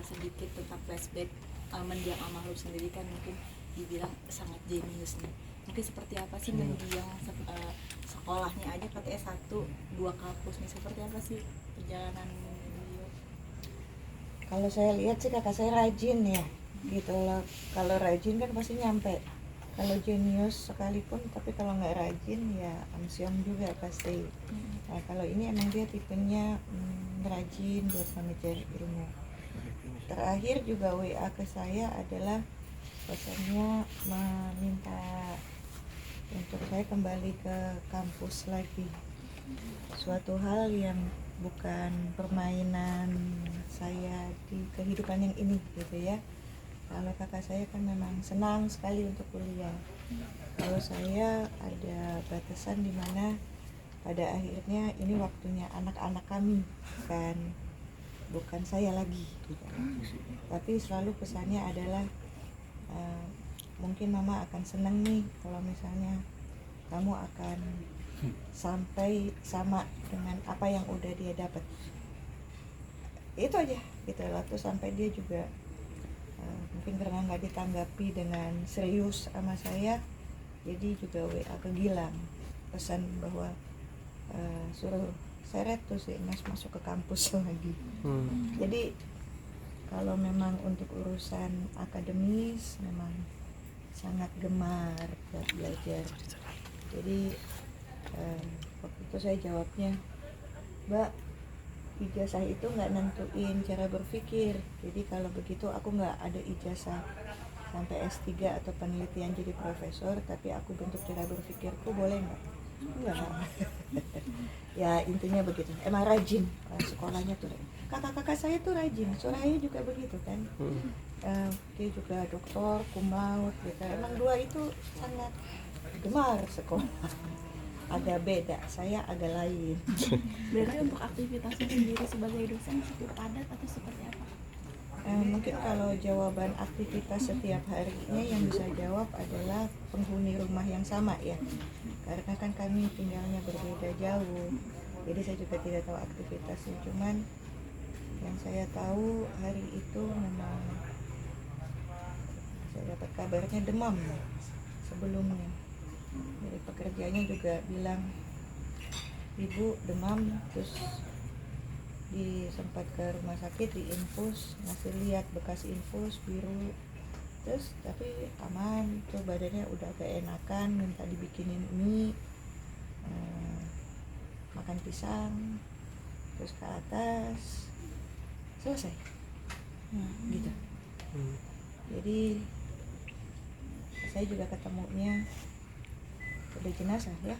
sedikit tentang flashback mendiang almarhum sendiri kan mungkin dibilang sangat jenius nih. Mungkin seperti apa sih mendiang sekolahnya aja katanya 1-2 kampus nih, seperti apa sih perjalanan beliau? Kalau saya lihat sih kakak saya rajin ya, gitu loh. Kalau rajin kan pasti nyampe. Kalau jenius sekalipun, tapi kalau nggak rajin ya amsyong juga pasti. Nah, kalau ini emang dia tipenya rajin buat mengejar ilmu. Terakhir juga WA ke saya adalah pesannya meminta untuk saya kembali ke kampus lagi. Suatu hal yang bukan permainan saya di kehidupan yang ini gitu ya. Kalau kakak saya kan memang senang sekali untuk kuliah. Kalau saya ada batasan di mana pada akhirnya ini waktunya anak-anak kami, bukan saya lagi gitu. Tapi selalu pesannya adalah mungkin mama akan senang nih kalau misalnya kamu akan sampai sama dengan apa yang udah dia dapat. Itu aja gitu. Waktu sampai dia juga mungkin karena nggak ditanggapi dengan serius sama saya, jadi juga WA ke Gilang pesan bahwa suruh seret tuh si Mas masuk ke kampus lagi. Jadi kalau memang untuk urusan akademis memang sangat gemar buat belajar. Jadi waktu itu saya jawabnya, Mbak, ijazah itu nggak nentuin cara berpikir. Jadi kalau begitu aku nggak ada ijazah sampai S3 atau penelitian jadi profesor, tapi aku bentuk cara berpikirku, boleh nggak? Enggak. Ya intinya begitu. Emang rajin sekolahnya tuh. Kakak-kakak saya tuh rajin. Suraya juga begitu kan. Dia juga doktor, cum laude gitu. Emang dua itu sangat gemar sekolah. Agak beda, saya agak lain. Berarti untuk aktivitasnya sendiri sebagai dosen cukup padat atau seperti apa? Mungkin kalau jawaban aktivitas setiap harinya yang bisa jawab adalah penghuni rumah yang sama ya, karena kan kami tinggalnya berbeda jauh, jadi saya juga tidak tahu aktivitasnya. Cuman yang saya tahu hari itu memang saya dapat kabarnya demam sebelumnya. Dari pekerjanya juga bilang, ibu demam, terus sempat ke rumah sakit diinfus, ngasih lihat bekas infus biru, terus tapi aman tuh, badannya udah agak enakan, minta dibikinin mie, makan pisang, terus ke atas, selesai. Gitu. Jadi saya juga ketemunya udah jenazah ya,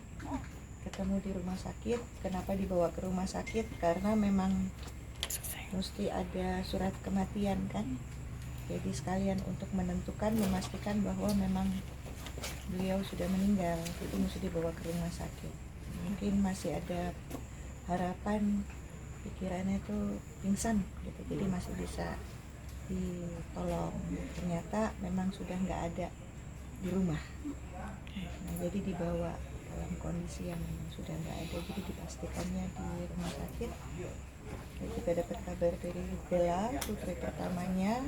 ketemu di rumah sakit. Kenapa dibawa ke rumah sakit? Karena memang mesti ada surat kematian kan, jadi sekalian untuk menentukan, memastikan bahwa memang beliau sudah meninggal, itu mesti dibawa ke rumah sakit. Mungkin masih ada harapan, pikirannya tuh pingsan gitu, jadi masih bisa ditolong. Ternyata memang sudah nggak ada di rumah. Nah, jadi dibawa dalam kondisi yang sudah nggak ada, jadi dipastikannya di rumah sakit. Saya juga dapat kabar dari Bella, putri pertamanya,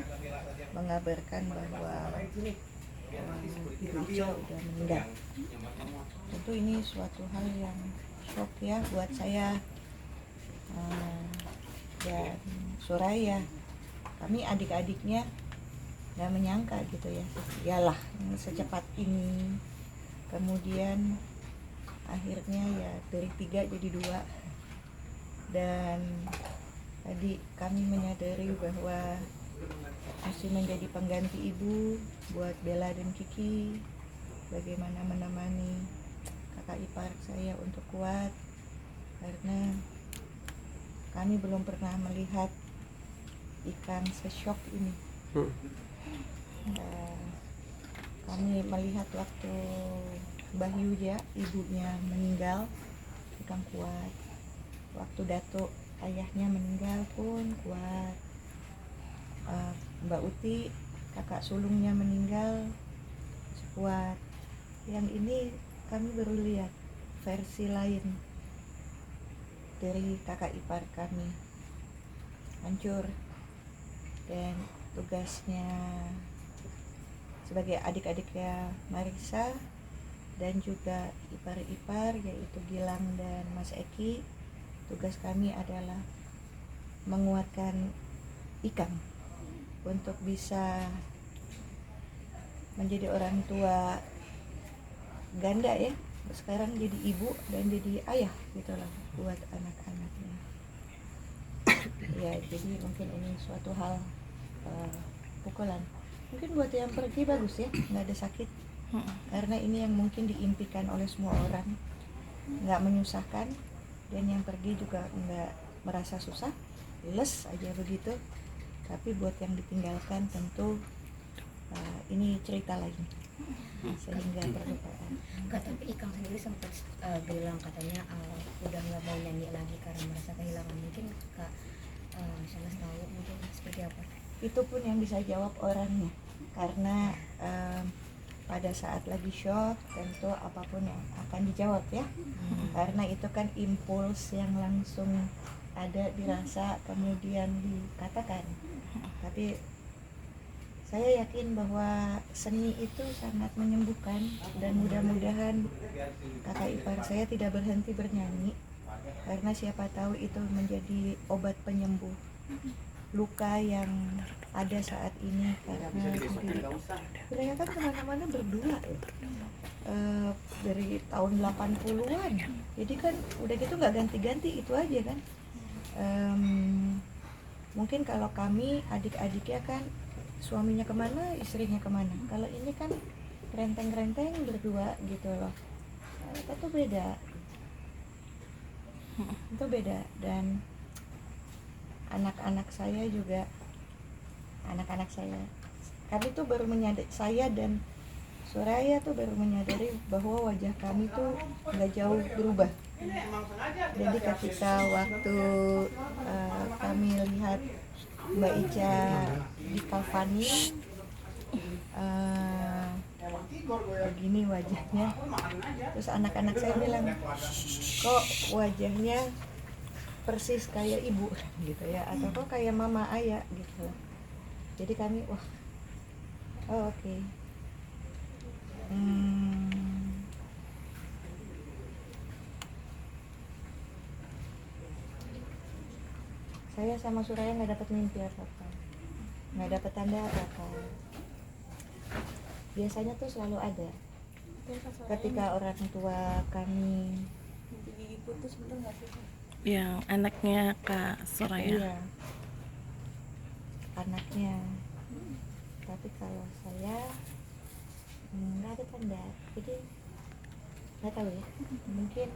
mengabarkan bahwa Ibu Ica udah meninggal. Tentu ini suatu hal yang shock ya buat saya dan Suraya. Kami adik-adiknya nggak menyangka gitu ya, iyalah secepat ini. Kemudian akhirnya ya dari 3 jadi 2. Dan tadi kami menyadari bahwa mesti menjadi pengganti ibu buat Bella dan Kiki, bagaimana menemani kakak ipar saya untuk kuat, karena kami belum pernah melihat ikan sesyok ini. Kami melihat waktu Mbah Yuja, ibunya meninggal, ikan kuat. Waktu Datuk ayahnya meninggal pun kuat. Mbak Uti, kakak sulungnya meninggal, kuat. Yang ini kami baru lihat versi lain dari kakak ipar kami, hancur. dan tugasnya sebagai adik-adiknya Marisa dan juga ipar-ipar yaitu Gilang dan Mas Eki. Tugas kami adalah menguatkan Ikang untuk bisa menjadi orang tua ganda ya, sekarang jadi ibu dan jadi ayah gitulah buat anak-anaknya. Ya jadi mungkin ini suatu hal pukulan. Mungkin buat yang pergi bagus ya, nggak ada sakit, karena ini yang mungkin diimpikan oleh semua orang, nggak menyusahkan, dan yang pergi juga nggak merasa susah, les aja begitu. Tapi buat yang ditinggalkan tentu ini cerita lain, sehingga terlupakan. Kak, tapi Ikang sendiri sempat bilang katanya udah nggak mau nyanyi lagi karena merasa kehilangan. Mungkin Kak Shanas tahu mungkin seperti apa? Itu pun yang bisa jawab orangnya, karena pada saat lagi shock tentu apapun yang akan dijawab ya, karena itu kan impuls yang langsung ada dirasa kemudian dikatakan. Tapi saya yakin bahwa seni itu sangat menyembuhkan, dan mudah-mudahan kakak ipar saya tidak berhenti bernyanyi, karena siapa tahu itu menjadi obat penyembuh luka yang ada saat ini. Karena mereka kan kemana-mana berdua dari tahun 80-an, jadi kan udah gitu nggak ganti-ganti, itu aja kan. Mungkin kalau kami adik-adiknya kan suaminya kemana, istrinya kemana. Kalau ini kan renteng-renteng berdua gitu loh. Itu beda. Itu beda. Dan anak-anak saya juga, kami tuh baru menyadari, saya dan Suraya tuh baru menyadari bahwa wajah kami tuh nggak jauh berubah. Jadi ketika waktu kami lihat Mbak Ica di Kalvani, begini wajahnya, terus anak-anak saya bilang, kok wajahnya persis kayak ibu gitu ya, atau kok kayak mama ayah gitu. Jadi kami wah, oh, oke. Saya sama Suraya nggak dapat mimpi apa-apa, nggak dapat tanda apa-apa. Biasanya tuh selalu ada ketika orang tua kami gigi putus, bener nggak sih? Yang anaknya Kak Soraya. iya, anaknya. Tapi kalau saya nggak ada tanda, jadi nggak tahu ya. Mungkin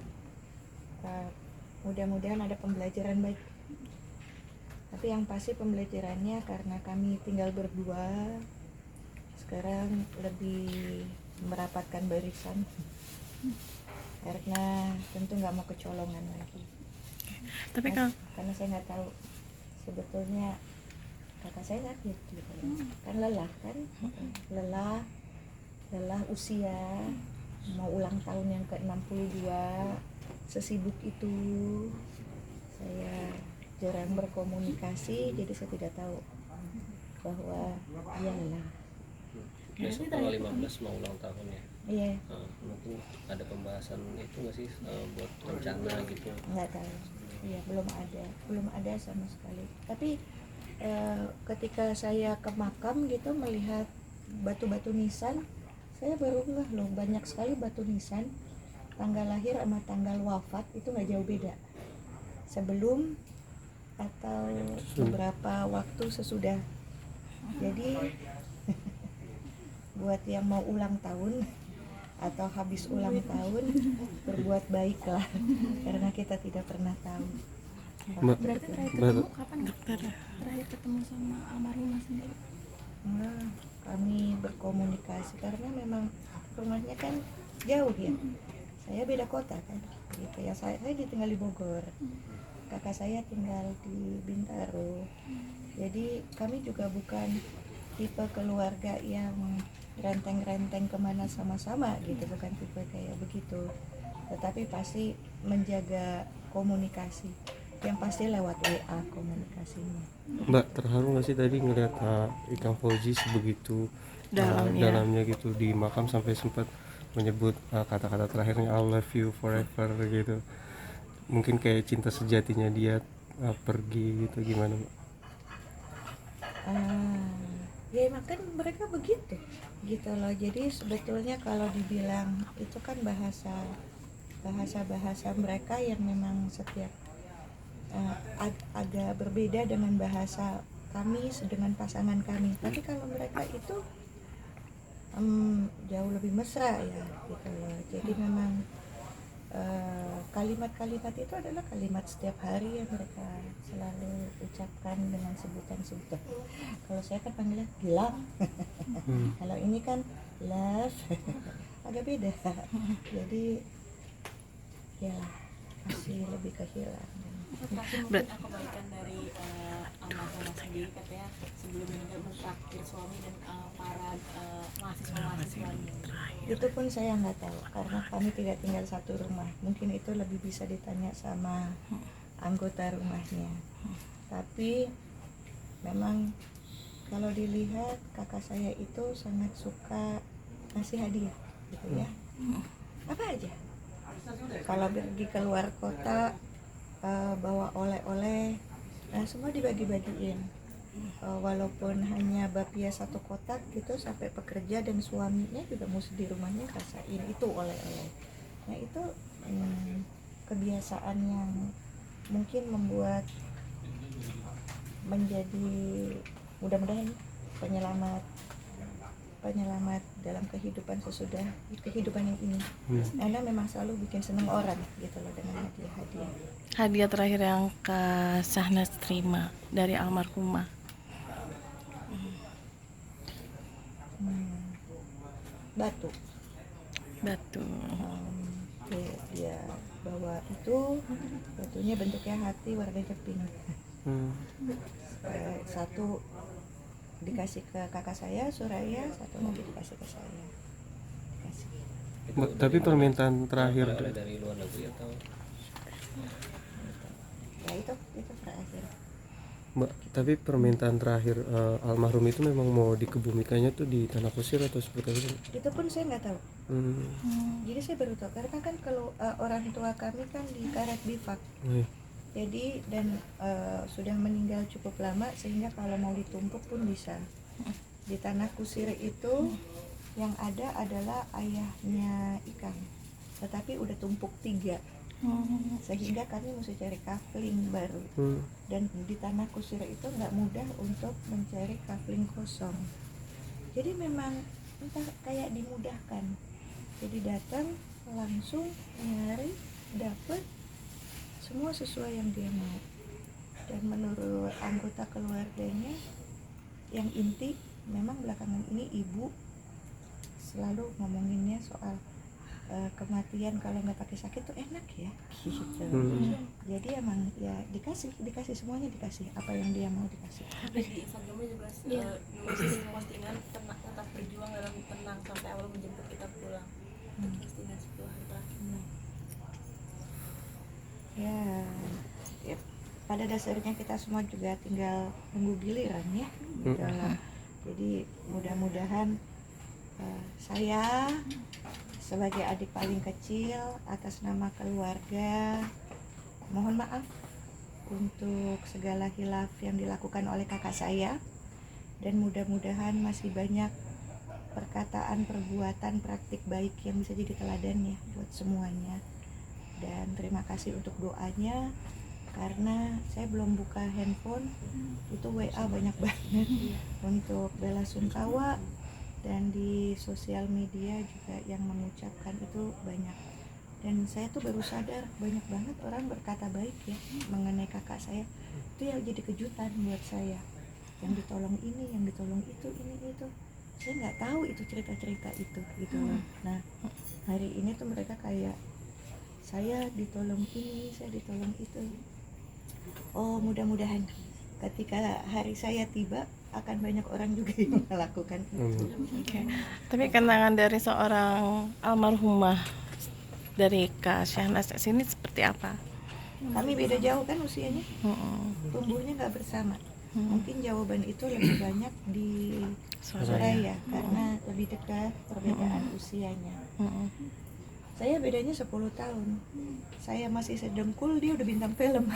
mudah-mudahan ada pembelajaran baik. Tapi yang pasti pembelajarannya karena kami tinggal berdua, sekarang lebih merapatkan barisan, karena tentu nggak mau kecolongan lagi. Tapi kalau Karena saya nggak tahu sebetulnya kakak saya sakit gitu, kan lelah kan, lelah usia, mau ulang tahun yang ke-62, sesibuk itu saya jarang berkomunikasi, jadi saya tidak tahu bahwa dia lelah. Besok tanggal 15 mau ulang tahun ya. Iya, Mungkin ada pembahasan itu nggak sih buat rencana gitu? nggak tahu. Iya, belum ada sama sekali. Tapi ketika saya ke makam gitu melihat batu-batu nisan, saya baru ngeh loh, banyak sekali batu nisan tanggal lahir sama tanggal wafat itu nggak jauh beda, sebelum atau beberapa waktu sesudah. Jadi buat yang mau ulang tahun atau habis ulang tahun, berbuat baiklah, karena kita tidak pernah tahu. Berarti terakhir ketemu kapan, dokter? Terakhir ketemu sama almarhumah sendiri? Nah, kami berkomunikasi karena memang rumahnya kan jauh ya. Saya beda kota kan, gitu ya. Saya tinggal di Bogor, kakak saya tinggal di Bintaro. Jadi kami juga bukan tipe keluarga yang renteng-renteng kemana sama-sama gitu, bukan tipe kayak begitu. Tetapi pasti menjaga komunikasi. yang pasti lewat WA komunikasinya. Mbak, terharu nggak sih tadi ngeliat Ikang Fauzi sebegitu Dalamnya. dalamnya gitu di makam sampai sempat menyebut kata-kata terakhirnya I love you forever gitu. Mungkin kayak cinta sejatinya dia pergi gitu, gimana Mbak? Ya makan mereka begitu gitu loh. Jadi sebetulnya kalau dibilang itu kan bahasa mereka yang memang setiap agak berbeda dengan bahasa kami dengan pasangan kami. Tapi kalau mereka itu jauh lebih mesra ya gitu loh. Jadi memang kalimat-kalimat itu adalah kalimat setiap hari yang mereka selalu ucapkan dengan sebutan-sebutan. Kalau saya kan panggilnya Gilang, kalau ini kan love, agak beda. Jadi ya masih lebih ke hilang. Terakhir mungkin kebaikan dari almarhumah sendiri, katanya sebelum meninggal mentraktir suami dan para mahasiswa-mahasiswanya. Itu pun saya nggak tahu karena kami tidak tinggal satu rumah. Mungkin itu lebih bisa ditanya sama anggota rumahnya. Tapi memang kalau dilihat kakak saya itu sangat suka ngasih hadiah gitu ya. Apa aja. Kalau pergi keluar kota bawa oleh-oleh, semua dibagi-bagiin. Walaupun hanya bapia satu kotak gitu, sampai pekerja dan suaminya juga mesti di rumahnya rasain itu oleh-oleh. Nah itu kebiasaan yang mungkin membuat menjadi mudah-mudahan penyelamat dalam kehidupan sesudah kehidupan yang ini. Karena memang selalu bikin seneng orang gitu loh dengan hadiah-hadiah. Hadiah terakhir yang Kak Syahnas terima dari almarhumah. Batu. Dia bawa itu, batunya bentuknya hati warnanya pink. Satu dikasih ke kakak saya Suraya, satu lagi dikasih ke saya. Mbak, tapi permintaan terakhir dari luar negeri atau Ya itu terakhir. Mbak, tapi permintaan terakhir almarhum itu memang mau dikebumikannya tuh di tanah kusir atau seperti apa? Itu pun saya nggak tahu. Jadi saya baru tahu karena kan kalau orang tua kami kan di Karet Bifak. Jadi dan sudah meninggal cukup lama sehingga kalau mau ditumpuk pun bisa. Di tanah kusir itu yang ada adalah ayahnya Ikang, tetapi udah tumpuk 3. Sehingga kami mesti cari kafling baru. Dan di tanah kusir itu nggak mudah untuk mencari kafling kosong. Jadi memang entah kayak dimudahkan. Jadi datang langsung nyari, dapat semua sesuai yang dia mau. Dan menurut anggota keluarganya yang inti memang belakangan ini ibu selalu ngomonginnya soal kematian kalau nggak pakai sakit tuh enak ya gitu. Jadi emang ya dikasih semuanya, dikasih apa yang dia mau dikasih. Tapi di Instagramnya juga nulis postingan tetap berjuang dalam tenang sampai Allah menjemput kita pulang. Postingan 10 hari terakhir. Ya, pada dasarnya kita semua juga tinggal tunggu giliran ya. Jadi mudah-mudahan saya sebagai adik paling kecil atas nama keluarga mohon maaf untuk segala hilaf yang dilakukan oleh kakak saya, dan mudah-mudahan masih banyak perkataan, perbuatan, praktik baik yang bisa jadi teladan ya buat semuanya. Dan terima kasih untuk doanya, karena saya belum buka handphone itu WA banyak banget untuk bela sungkawa, dan di sosial media juga yang mengucapkan itu banyak. Dan saya tuh baru sadar banyak banget orang berkata baik ya mengenai kakak saya. Itu yang jadi kejutan buat saya, yang ditolong ini, yang ditolong itu, ini itu. Saya nggak tahu itu cerita-cerita itu gitu loh. Nah hari ini tuh mereka kayak saya ditolong ini, saya ditolong itu. Oh mudah-mudahan ketika hari saya tiba akan banyak orang juga yang melakukan itu. Tapi kenangan dari seorang almarhumah dari Kak Syahnas ini seperti apa? Kami beda jauh kan usianya, Mm-mm. tumbuhnya nggak bersama. Mungkin jawaban itu lebih banyak di Soraya karena lebih dekat perbedaan usianya. Mm-mm. Saya bedanya 10 tahun. Saya masih sedengkul, dia udah bintang film.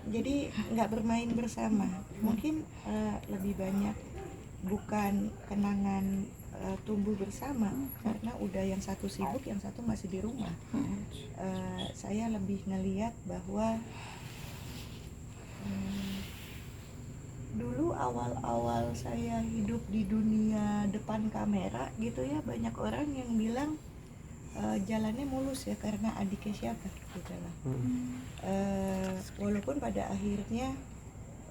Jadi nggak bermain bersama. Mungkin lebih banyak bukan kenangan tumbuh bersama karena udah yang satu sibuk, yang satu masih di rumah. Saya lebih ngeliat bahwa dulu awal-awal saya hidup di dunia depan kamera gitu ya, banyak orang yang bilang jalannya mulus ya karena adiknya siapa gitu lah. Walaupun pada akhirnya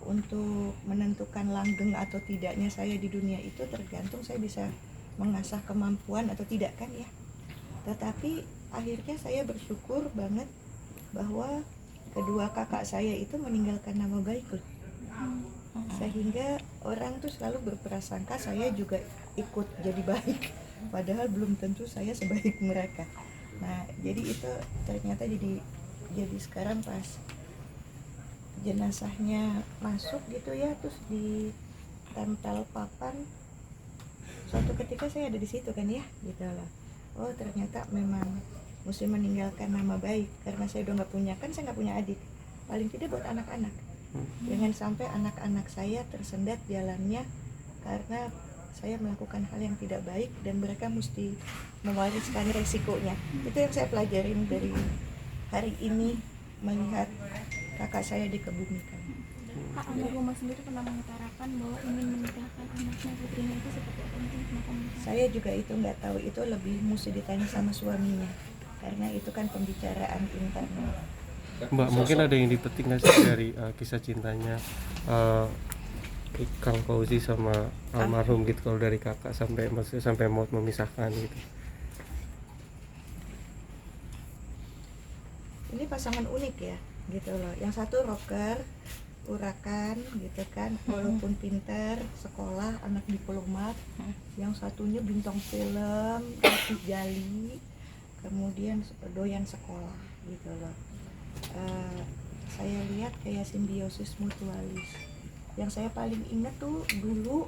untuk menentukan langgeng atau tidaknya saya di dunia itu tergantung saya bisa mengasah kemampuan atau tidak kan ya. Tetapi akhirnya saya bersyukur banget bahwa kedua kakak saya itu meninggalkan nama baik loh. Sehingga orang tuh selalu berprasangka saya juga ikut jadi baik, padahal belum tentu saya sebaik mereka. Nah, jadi itu ternyata jadi sekarang pas jenazahnya masuk gitu ya, terus ditempel papan. Suatu ketika saya ada di situ kan ya, gitu lah. Oh, ternyata memang mesti meninggalkan nama baik karena saya udah nggak punya, kan saya nggak punya adik. Paling tidak buat anak-anak. Jangan sampai anak-anak saya tersendat jalannya karena saya melakukan hal yang tidak baik dan mereka mesti mewariskan resikonya. Itu yang saya pelajarin dari hari ini melihat kakak saya dikebumikan. Pak, Angga Goma sendiri pernah mengutarakan bahwa ingin menikahkan anaknya putrinya itu seperti apa, mungkin kenapa menikah? Saya juga itu nggak tahu, itu lebih mesti ditanya sama suaminya karena itu kan pembicaraan internal. Mbak, mungkin ada yang dipetik nggak sih dari kisah cintanya Kang Fauzi sama almarhum gitu, kalau dari kakak maksudnya sampai mau memisahkan gitu? Ini pasangan unik ya gitu loh. Yang satu rocker, urakan gitu kan, walaupun pinter, sekolah, anak diplomat. Yang satunya bintang film, aktif gali, kemudian doyan sekolah gitu loh. Saya lihat kayak simbiosis mutualis. Yang saya paling ingat tuh dulu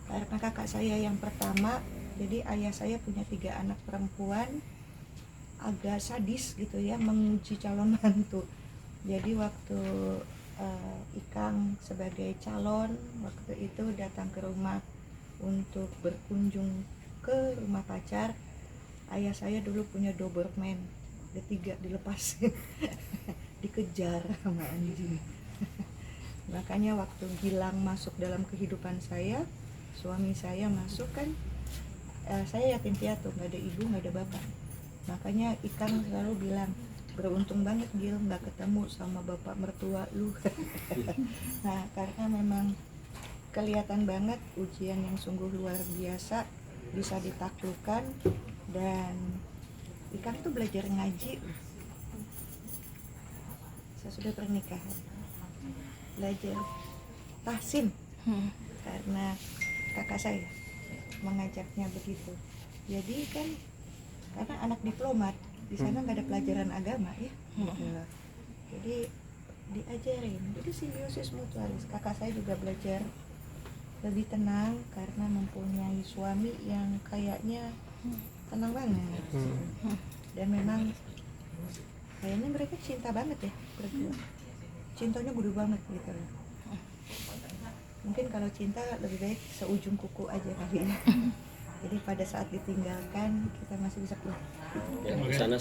karena kakak saya yang pertama, jadi ayah saya punya 3 anak perempuan, agak sadis gitu ya menguji calon mantu. Jadi waktu Ikang sebagai calon waktu itu datang ke rumah untuk berkunjung ke rumah pacar, ayah saya dulu punya Doberman, ketiga dilepasin dikejar sama anjing. Makanya waktu Gilang masuk dalam kehidupan saya, suami saya masuk kan, saya yatim piatu, nggak ada ibu nggak ada bapak. Makanya Ikang selalu bilang, beruntung banget Gil nggak ketemu sama bapak mertua lu. Nah, karena memang kelihatan banget ujian yang sungguh luar biasa bisa ditaklukkan, dan Ikang tuh belajar ngaji. Saya sudah pernikahan, belajar tahsin karena kakak saya mengajaknya begitu. Jadi kan karena anak diplomat di sana nggak ada pelajaran agama ya, gitu loh. Jadi diajarin, jadi simbiosis mutualis. Kakak saya juga belajar lebih tenang karena mempunyai suami yang kayaknya tenang banget. Dan memang kayaknya mereka cinta banget ya berdua. Cintanya gede banget gitu loh. Mungkin kalau cinta lebih baik seujung kuku aja kali ya. Jadi pada saat ditinggalkan kita masih bisa keluar. Ya, di sana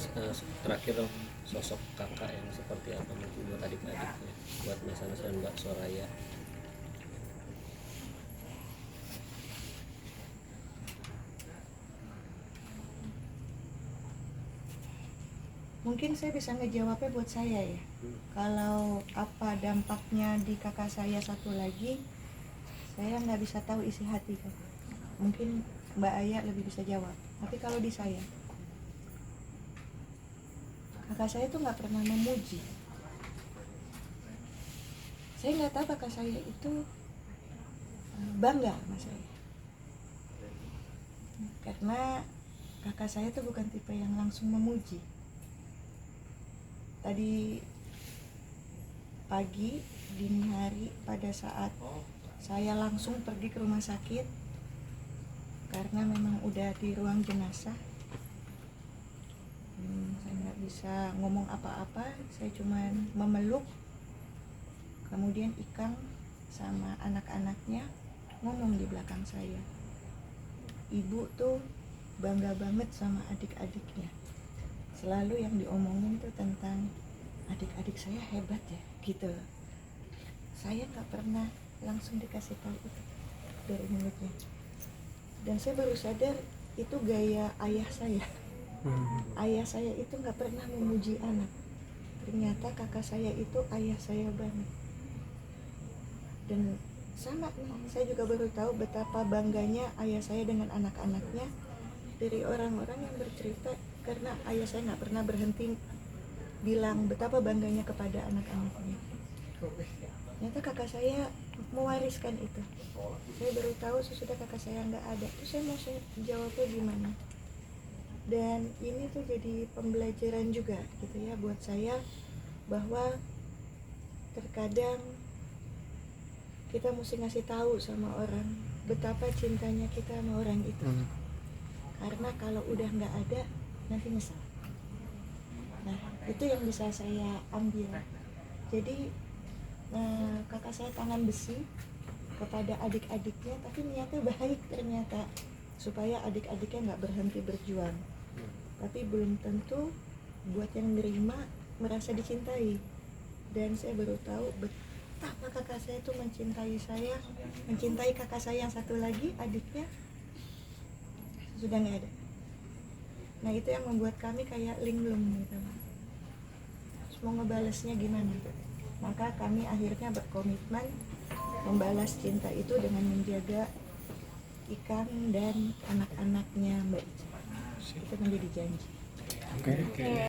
terakhir dong, sosok kakak yang seperti apa mungkin buat adik-adiknya, buat Mas Anas dan Mbak Soraya. Mungkin saya bisa ngejawabnya buat saya ya. Kalau apa dampaknya di kakak saya satu lagi, saya nggak bisa tahu isi hati kan. Mungkin Mbak Aya lebih bisa jawab. Tapi kalau di saya, kakak saya tuh nggak pernah memuji. Saya nggak tahu kakak saya itu bangga sama saya. Karena kakak saya tuh bukan tipe yang langsung memuji. tadi pagi dini hari pada saat saya langsung pergi ke rumah sakit karena memang udah di ruang jenazah. Saya nggak bisa ngomong apa-apa, saya cuman memeluk. Kemudian Ikang sama anak-anaknya ngomong di belakang saya, ibu tuh bangga banget sama adik-adiknya. Selalu yang diomongin tuh tentang adik-adik saya hebat ya gitu. Saya nggak pernah langsung dikasih tahu itu dari mulutnya, dan saya baru sadar itu gaya ayah saya. Ayah saya itu nggak pernah memuji anak. Ternyata kakak saya itu ayah saya banget. Dan sama nih, saya juga baru tahu betapa bangganya ayah saya dengan anak-anaknya dari orang-orang yang bercerita, karena ayah saya nggak pernah berhenti bilang betapa bangganya kepada anak-anaknya. Ternyata kakak saya mewariskan itu. Saya baru tahu sesudah kakak saya nggak ada. Terus saya mau jawabnya gimana? Dan ini tuh jadi pembelajaran juga gitu ya buat saya, bahwa terkadang kita mesti ngasih tahu sama orang betapa cintanya kita sama orang itu. Karena kalau udah nggak ada, nanti nyesal. Nah, itu yang bisa saya ambil. Jadi kakak saya tangan besi kepada adik-adiknya, tapi niatnya baik ternyata, supaya adik-adiknya nggak berhenti berjuang. Tapi belum tentu buat yang nerima merasa dicintai. Dan saya baru tahu betapa kakak saya itu mencintai saya, mencintai kakak saya yang satu lagi, adiknya sudah nggak ada. Nah, itu yang membuat kami kayak linglung gitu. Terus mau ngebalesnya gimana? Maka kami akhirnya berkomitmen membalas cinta itu dengan menjaga Ikang dan anak-anaknya Mbak Ica. Itu menjadi janji. Oke.